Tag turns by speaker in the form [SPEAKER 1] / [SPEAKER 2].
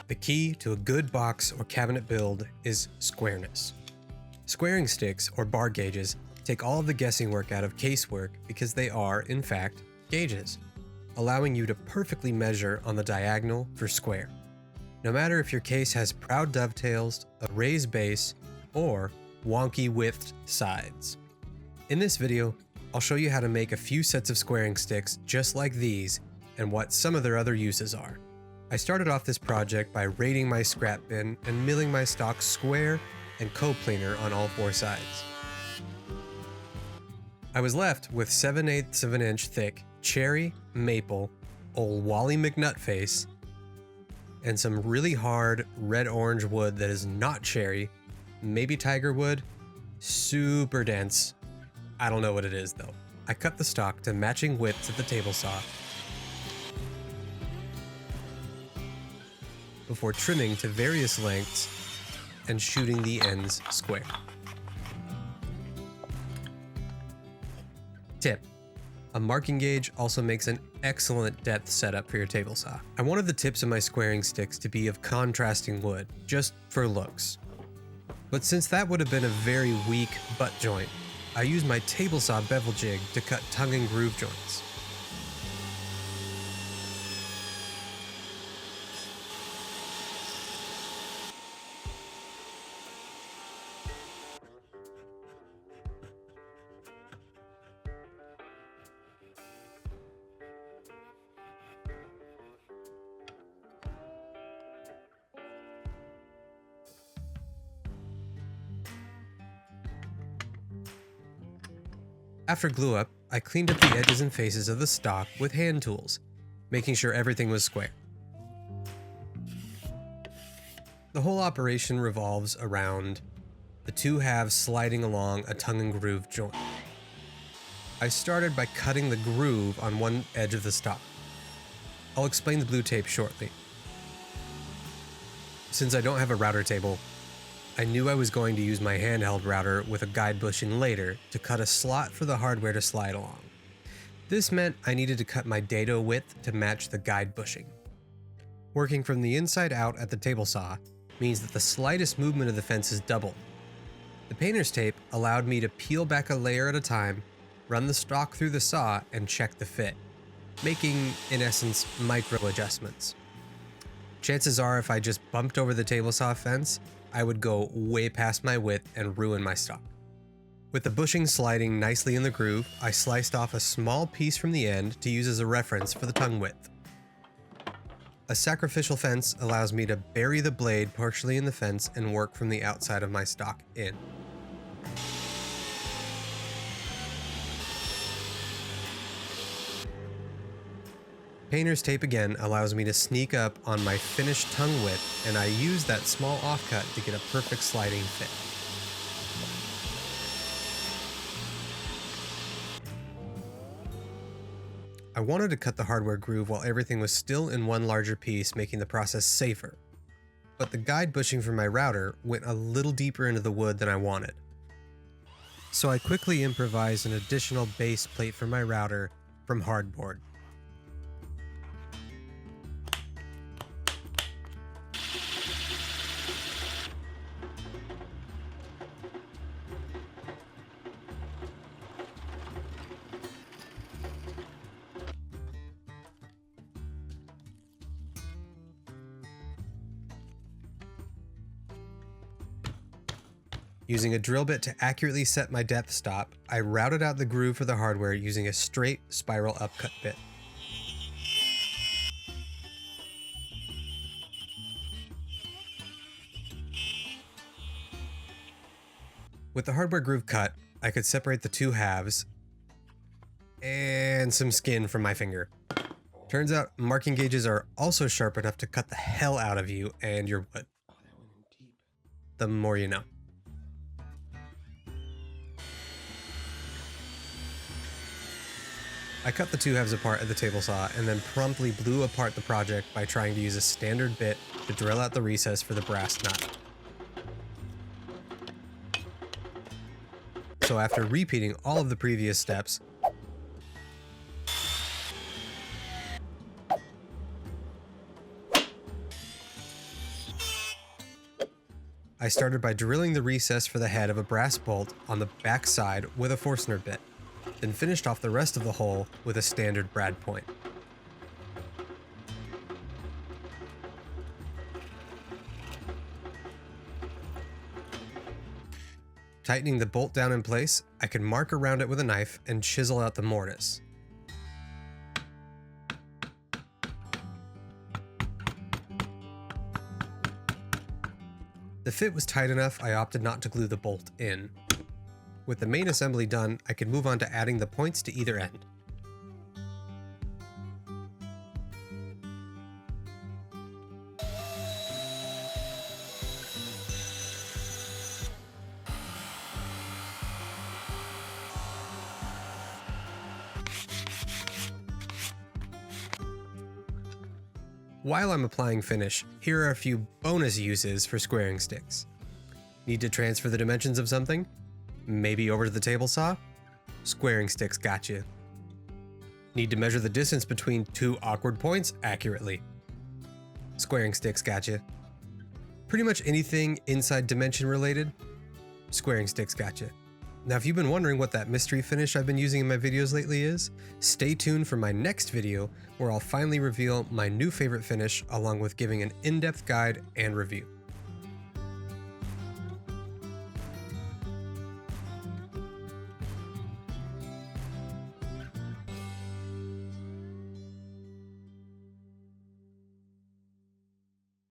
[SPEAKER 1] The key to a good box or cabinet build is squareness. Squaring sticks, or bar gauges, take all of the guessing work out of casework because they are, in fact, gauges, allowing you to perfectly measure on the diagonal for square. No matter if your case has proud dovetails, a raised base, or wonky widthed sides. In this video, I'll show you how to make a few sets of squaring sticks just like these and what some of their other uses are. I started off this project by raiding my scrap bin and milling my stock square and coplanar on all four sides. I was left with 7/8 of an inch thick cherry, maple, old Wally McNutface, and some really hard red-orange wood that is not cherry, maybe tiger wood, super dense. I don't know what it is though. I cut the stock to matching widths at the table saw before trimming to various lengths and shooting the ends square. Tip: a marking gauge also makes an excellent depth setup for your table saw. I wanted the tips of my squaring sticks to be of contrasting wood, just for looks. But since that would have been a very weak butt joint, I used my table saw bevel jig to cut tongue and groove joints. After glue up, I cleaned up the edges and faces of the stock with hand tools, making sure everything was square. The whole operation revolves around the two halves sliding along a tongue and groove joint. I started by cutting the groove on one edge of the stock. I'll explain the blue tape shortly. Since I don't have a router table, I knew I was going to use my handheld router with a guide bushing later to cut a slot for the hardware to slide along. This meant I needed to cut my dado width to match the guide bushing. Working from the inside out at the table saw means that the slightest movement of the fence is doubled. The painter's tape allowed me to peel back a layer at a time, run the stock through the saw, and check the fit, making, in essence, micro adjustments. Chances are if I just bumped over the table saw fence, I would go way past my width and ruin my stock. With the bushing sliding nicely in the groove, I sliced off a small piece from the end to use as a reference for the tongue width. A sacrificial fence allows me to bury the blade partially in the fence and work from the outside of my stock in. Painter's tape again allows me to sneak up on my finished tongue width, and I use that small offcut to get a perfect sliding fit. I wanted to cut the hardware groove while everything was still in one larger piece, making the process safer. But the guide bushing for my router went a little deeper into the wood than I wanted. So I quickly improvised an additional base plate for my router from hardboard. Using a drill bit to accurately set my depth stop, I routed out the groove for the hardware using a straight spiral upcut bit. With the hardware groove cut, I could separate the two halves and some skin from my finger. Turns out marking gauges are also sharp enough to cut the hell out of you and your wood. The more you know. I cut the two halves apart at the table saw and then promptly blew apart the project by trying to use a standard bit to drill out the recess for the brass nut. So after repeating all of the previous steps, I started by drilling the recess for the head of a brass bolt on the back side with a Forstner bit, then finished off the rest of the hole with a standard brad point. Tightening the bolt down in place, I could mark around it with a knife and chisel out the mortise. The fit was tight enough, I opted not to glue the bolt in. With the main assembly done, I could move on to adding the points to either end. While I'm applying finish, here are a few bonus uses for squaring sticks. Need to transfer the dimensions of something? Maybe over to the table saw? Squaring sticks got you. Need to measure the distance between two awkward points accurately? Squaring sticks got you. Pretty much anything inside dimension related? Squaring sticks got you. Now, if you've been wondering what that mystery finish I've been using in my videos lately is, stay tuned for my next video where I'll finally reveal my new favorite finish along with giving an in-depth guide and review.